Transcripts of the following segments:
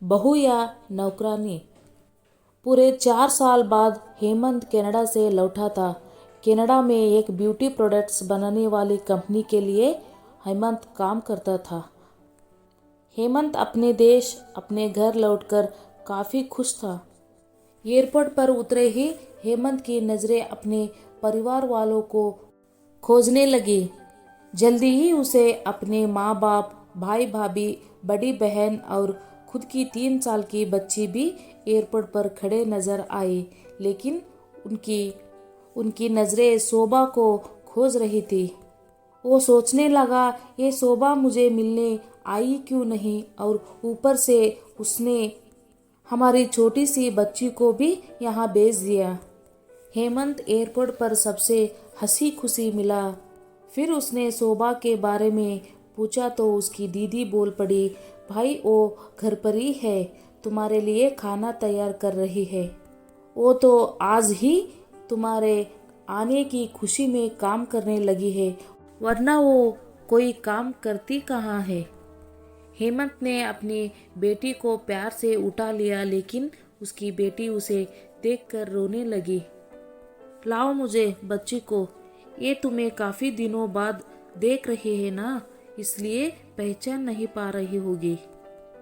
बहू या नौकरानी। पूरे 4 साल बाद हेमंत कनाडा से लौटा था। कनाडा में एक ब्यूटी प्रोडक्ट्स बनाने वाली कंपनी के लिए हेमंत काम करता था। हेमंत अपने देश अपने घर लौटकर काफ़ी खुश था। एयरपोर्ट पर उतरे ही हेमंत की नज़रें अपने परिवार वालों को खोजने लगी। जल्दी ही उसे अपने माँ बाप, भाई भाभी, बड़ी बहन और खुद की 3 साल की बच्ची भी एयरपोर्ट पर खड़े नजर आए, लेकिन उनकी उनकी नज़रें शोभा को खोज रही थी। वो सोचने लगा, ये शोभा मुझे मिलने आई क्यों नहीं, और ऊपर से उसने हमारी छोटी सी बच्ची को भी यहाँ भेज दिया। हेमंत एयरपोर्ट पर सबसे हंसी खुशी मिला। फिर उसने शोभा के बारे में पूछा तो उसकी दीदी बोल पड़ी, भाई वो घर पर ही है, तुम्हारे लिए खाना तैयार कर रही है। वो तो आज ही तुम्हारे आने की खुशी में काम करने लगी है, वरना वो कोई काम करती कहाँ है। हेमंत ने अपनी बेटी को प्यार से उठा लिया, लेकिन उसकी बेटी उसे देखकर रोने लगी। लाओ मुझे बच्ची को, ये तुम्हें काफ़ी दिनों बाद देख रही है ना, इसलिए पहचान नहीं पा रही होगी।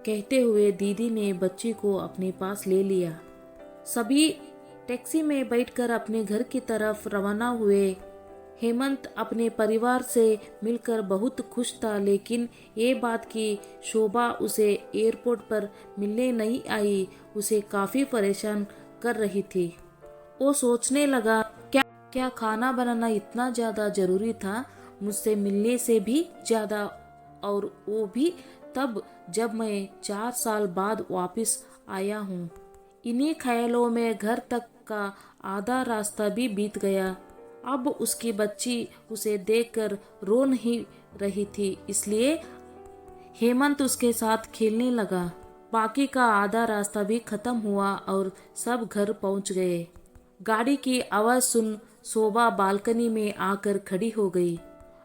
कहते हुए दीदी ने बच्ची को अपने पास ले लिया। सभी टैक्सी में बैठकर अपने घर की तरफ रवाना हुए। हेमंत अपने परिवार से मिलकर बहुत खुश था, लेकिन ये बात कि शोभा उसे एयरपोर्ट पर मिलने नहीं आई उसे काफ़ी परेशान कर रही थी। वो सोचने लगा, क्या खाना बनाना इतना ज़्यादा ज़रूरी था, मुझसे मिलने से भी ज़्यादा, और वो भी तब जब मैं 4 साल बाद वापस आया हूँ। इन्हीं ख्यालों में घर तक का आधा रास्ता भी बीत गया। अब उसकी बच्ची उसे देखकर रो नहीं रही थी, इसलिए हेमंत उसके साथ खेलने लगा। बाकी का आधा रास्ता भी खत्म हुआ और सब घर पहुंच गए। गाड़ी की आवाज़ सुन शोभा बालकनी में आकर खड़ी हो गई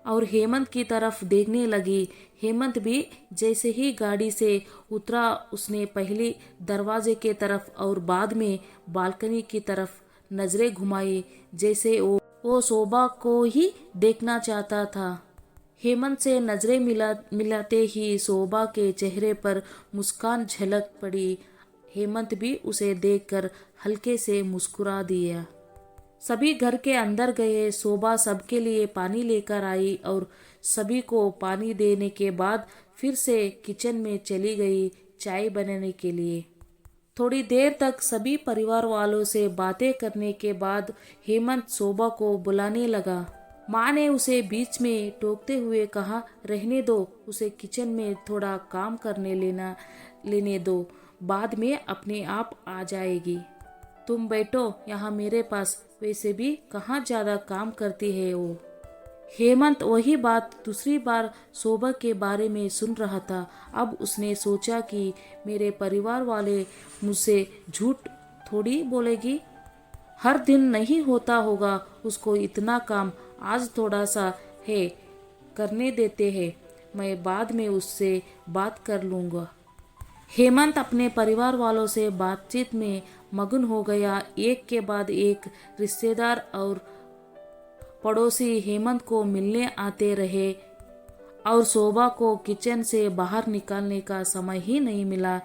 और हेमंत की तरफ देखने लगी। हेमंत भी जैसे ही गाड़ी से उतरा, उसने पहले दरवाजे के तरफ और बाद में बालकनी की तरफ नजरें घुमाई, जैसे वो शोभा को ही देखना चाहता था। हेमंत से नजरें मिलाते ही शोभा के चेहरे पर मुस्कान झलक पड़ी। हेमंत भी उसे देखकर हल्के से मुस्कुरा दिया। सभी घर के अंदर गए। शोभा सबके लिए पानी लेकर आई और सभी को पानी देने के बाद फिर से किचन में चली गई चाय बनाने के लिए। थोड़ी देर तक सभी परिवार वालों से बातें करने के बाद हेमंत शोभा को बुलाने लगा। माँ ने उसे बीच में टोकते हुए कहा, रहने दो, उसे किचन में थोड़ा काम करने लेने दो, बाद में अपने आप आ जाएगी। तुम बैठो यहाँ मेरे पास, वैसे भी कहाँ ज़्यादा काम करती है वो। हेमंत वही बात दूसरी बार शोभा के बारे में सुन रहा था। अब उसने सोचा कि मेरे परिवार वाले मुझसे झूठ थोड़ी बोलेगी। हर दिन नहीं होता होगा उसको इतना काम, आज थोड़ा सा है, करने देते हैं, मैं बाद में उससे बात कर लूँगा। हेमंत अपने परिवार वालों से बातचीत में मगन हो गया। एक के बाद एक रिश्तेदार और पड़ोसी हेमंत को मिलने आते रहे और शोभा को किचन से बाहर निकालने का समय ही नहीं मिला।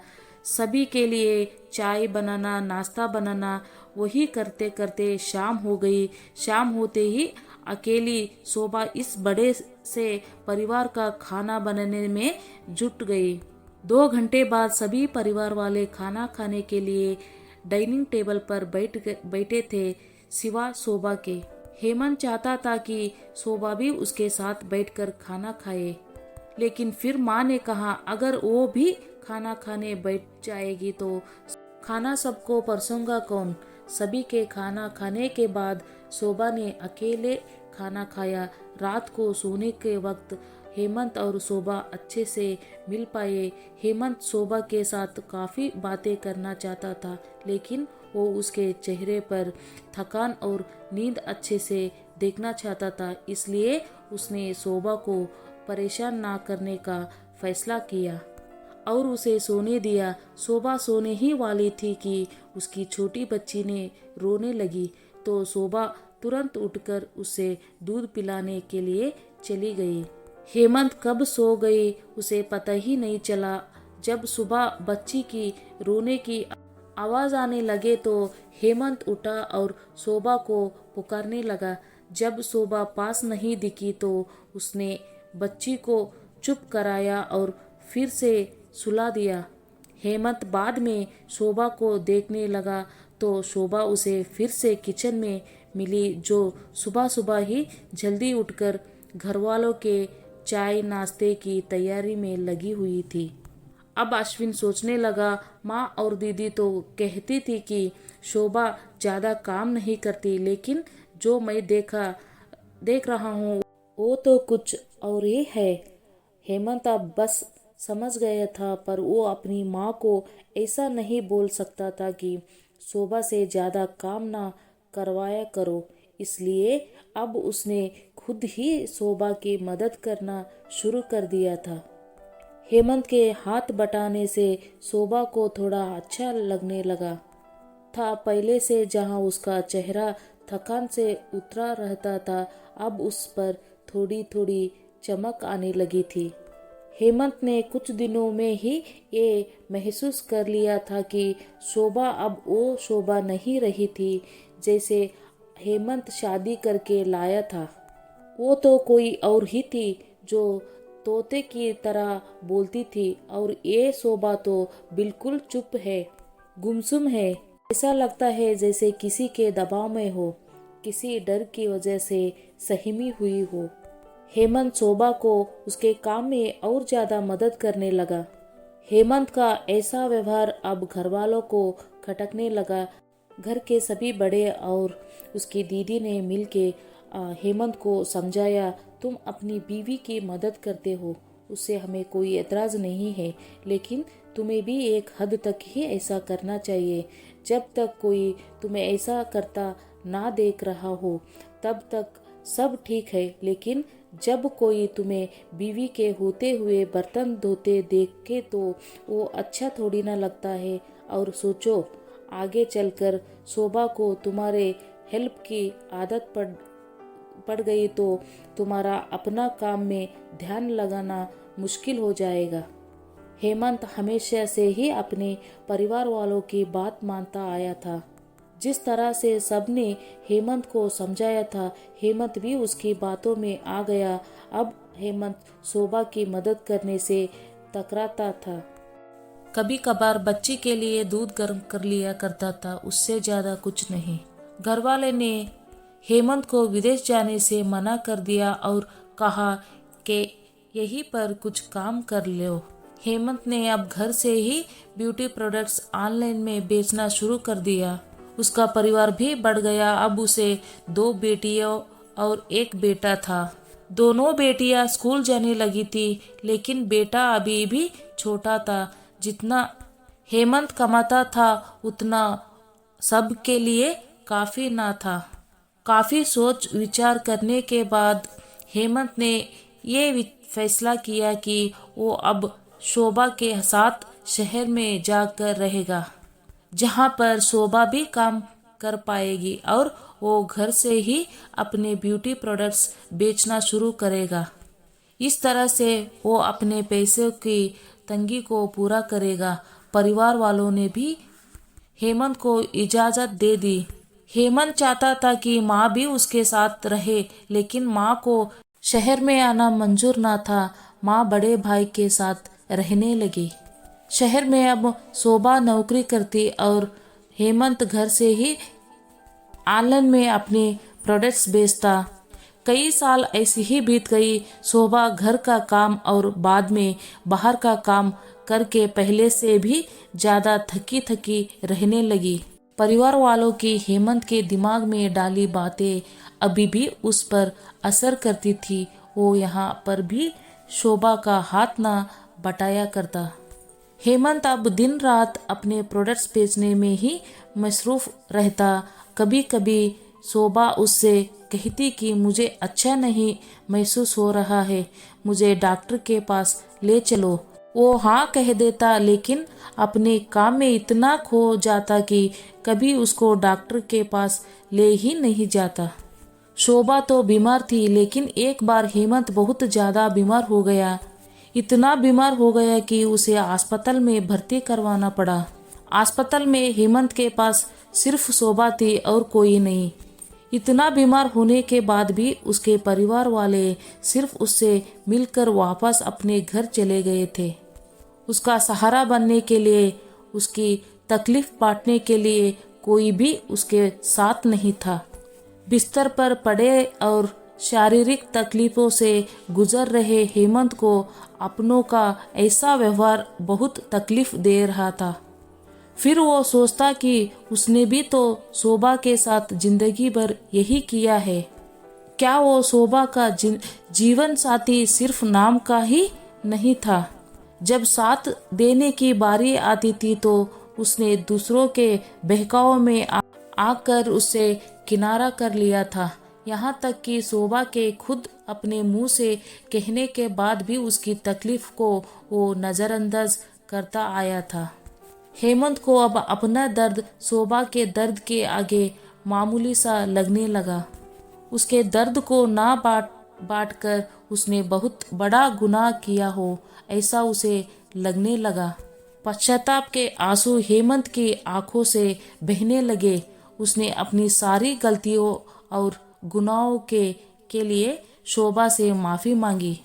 सभी के लिए चाय बनाना, नाश्ता बनाना, वही करते करते शाम हो गई। शाम होते ही अकेली शोभा इस बड़े से परिवार का खाना बनाने में जुट गई। 2 घंटे बाद सभी परिवार वाले खाना खाने के लिए डाइनिंग टेबल पर बैठे थे, सिवा शोभा के। हेमंत चाहता था कि शोभा भी उसके साथ बैठकर खाना खाए, लेकिन फिर माँ ने कहा, अगर वो भी खाना खाने बैठ जाएगी तो खाना सबको परसेगा कौन। सभी के खाना खाने के बाद शोभा ने अकेले खाना खाया। रात को सोने के वक्त हेमंत और शोभा अच्छे से मिल पाए। हेमंत शोभा के साथ काफ़ी बातें करना चाहता था, लेकिन वो उसके चेहरे पर थकान और नींद अच्छे से देखना चाहता था, इसलिए उसने शोभा को परेशान ना करने का फैसला किया। और उसे सोने दिया। शोभा सोने ही वाली थी कि उसकी छोटी बच्ची ने रोने लगी, तो शोभा तुरंत उठकर उसे दूध पिलाने के लिए चली गई। हेमंत कब सो गई उसे पता ही नहीं चला। जब सुबह बच्ची की रोने की आवाज आने लगे तो हेमंत उठा और शोभा को पुकारने लगा। जब शोभा पास नहीं दिखी तो उसने बच्ची को चुप कराया और फिर से सुला दिया। हेमंत बाद में शोभा को देखने लगा तो शोभा उसे फिर से किचन में मिली, जो सुबह सुबह ही जल्दी उठकर घरवालों के चाय नाश्ते की तैयारी में लगी हुई थी। अब अश्विन सोचने लगा, माँ और दीदी तो कहती थी कि शोभा ज़्यादा काम नहीं करती, लेकिन जो मैं देख रहा हूँ वो तो कुछ और ही है। हेमंत अब बस समझ गया था, पर वो अपनी माँ को ऐसा नहीं बोल सकता था कि शोभा से ज़्यादा काम ना करवाया करो। इसलिए अब उसने खुद ही शोभा की मदद करना शुरू कर दिया था। हेमंत के हाथ बटाने से शोभा को थोड़ा अच्छा लगने लगा था। पहले से जहां उसका चेहरा थकान से उतरा रहता था, अब उस पर थोड़ी थोड़ी चमक आने लगी थी। हेमंत ने कुछ दिनों में ही ये महसूस कर लिया था कि शोभा अब वो शोभा नहीं रही थी जैसे हेमंत शादी करके लाया था। वो तो कोई और ही थी, जो तोते की तरह बोलती थी, और ये शोभा तो बिल्कुल चुप है, गुमसुम है। ऐसा लगता है जैसे किसी के दबाव में हो, किसी डर की वजह से सहमी हुई हो। हेमंत शोभा को उसके काम में और ज्यादा मदद करने लगा। हेमंत का ऐसा व्यवहार अब घरवालों को खटकने लगा। घर के सभी बड़े और उसकी दीदी ने मिलके हेमंत को समझाया, तुम अपनी बीवी की मदद करते हो, उससे हमें कोई एतराज़ नहीं है, लेकिन तुम्हें भी एक हद तक ही ऐसा करना चाहिए। जब तक कोई तुम्हें ऐसा करता ना देख रहा हो तब तक सब ठीक है, लेकिन जब कोई तुम्हें बीवी के होते हुए बर्तन धोते देखे तो वो अच्छा थोड़ी ना लगता है। और सोचो, आगे चलकर शोभा को तुम्हारे हेल्प की आदत पड़ गई तो तुम्हारा अपना काम में ध्यान लगाना मुश्किल हो जाएगा। हेमंत हमेशा से ही अपने परिवार वालों की बात मानता आया था। जिस तरह से सबने हेमंत को समझाया था, हेमंत भी उसकी बातों में आ गया। अब हेमंत शोभा की मदद करने से टकराता था। कभी कभार बच्ची के लिए दूध गर्म कर लिया करता था, उससे ज्यादा कुछ नहीं। घरवाले ने हेमंत को विदेश जाने से मना कर दिया और कहा कि यहीं पर कुछ काम कर लो। हेमंत ने अब घर से ही ब्यूटी प्रोडक्ट्स ऑनलाइन में बेचना शुरू कर दिया। उसका परिवार भी बढ़ गया। अब उसे 2 बेटियां और 1 बेटा था। दोनों बेटियां स्कूल जाने लगी थी, लेकिन बेटा अभी भी छोटा था। जितना हेमंत कमाता था उतना सब के लिए काफी ना था। काफी सोच विचार करने के बाद हेमंत ने ये फैसला किया कि वो अब शोभा के साथ शहर में जाकर रहेगा, जहाँ पर शोभा भी काम कर पाएगी और वो घर से ही अपने ब्यूटी प्रोडक्ट्स बेचना शुरू करेगा। इस तरह से वो अपने पैसे की तंगी को पूरा करेगा। परिवार वालों ने भी हेमंत को इजाज़त दे दी। हेमंत चाहता था कि माँ भी उसके साथ रहे, लेकिन माँ को शहर में आना मंजूर ना था। माँ बड़े भाई के साथ रहने लगी। शहर में अब शोभा नौकरी करती और हेमंत घर से ही ऑनलाइन में अपने प्रोडक्ट्स बेचता। कई साल ऐसे ही बीत गई। शोभा घर का काम और बाद में बाहर का काम करके पहले से भी ज्यादा थकी थकी रहने लगी। परिवार वालों की हेमंत के दिमाग में डाली बातें अभी भी उस पर असर करती थी। वो यहाँ पर भी शोभा का हाथ ना बटाया करता। हेमंत अब दिन रात अपने प्रोडक्ट्स बेचने में ही मसरूफ रहता। कभी कभी शोभा उससे कहती कि मुझे अच्छा नहीं महसूस हो रहा है, मुझे डॉक्टर के पास ले चलो। वो हाँ कह देता, लेकिन अपने काम में इतना खो जाता कि कभी उसको डॉक्टर के पास ले ही नहीं जाता। शोभा तो बीमार थी, लेकिन एक बार हेमंत बहुत ज़्यादा बीमार हो गया। इतना बीमार हो गया कि उसे अस्पताल में भर्ती करवाना पड़ा। अस्पताल में हेमंत के पास सिर्फ शोभा थी और कोई नहीं। इतना बीमार होने के बाद भी उसके परिवार वाले सिर्फ उससे मिलकर वापस अपने घर चले गए थे। उसका सहारा बनने के लिए, उसकी तकलीफ बांटने के लिए कोई भी उसके साथ नहीं था। बिस्तर पर पड़े और शारीरिक तकलीफों से गुजर रहे हेमंत को अपनों का ऐसा व्यवहार बहुत तकलीफ दे रहा था। फिर वो सोचता कि उसने भी तो शोभा के साथ जिंदगी भर यही किया है। क्या वो शोभा का जीवन साथी सिर्फ नाम का ही नहीं था? जब साथ देने की बारी आती थी तो उसने दूसरों के बहकाव में आकर उससे किनारा कर लिया था। यहाँ तक कि शोभा के खुद अपने मुंह से कहने के बाद भी उसकी तकलीफ को वो नज़रअंदाज करता आया था। हेमंत को अब अपना दर्द शोभा के दर्द के आगे मामूली सा लगने लगा। उसके दर्द को ना बांट कर उसने बहुत बड़ा गुनाह किया हो, ऐसा उसे लगने लगा। पश्चाताप के आंसू हेमंत की आंखों से बहने लगे। उसने अपनी सारी गलतियों और गुनाहों के लिए शोभा से माफ़ी मांगी।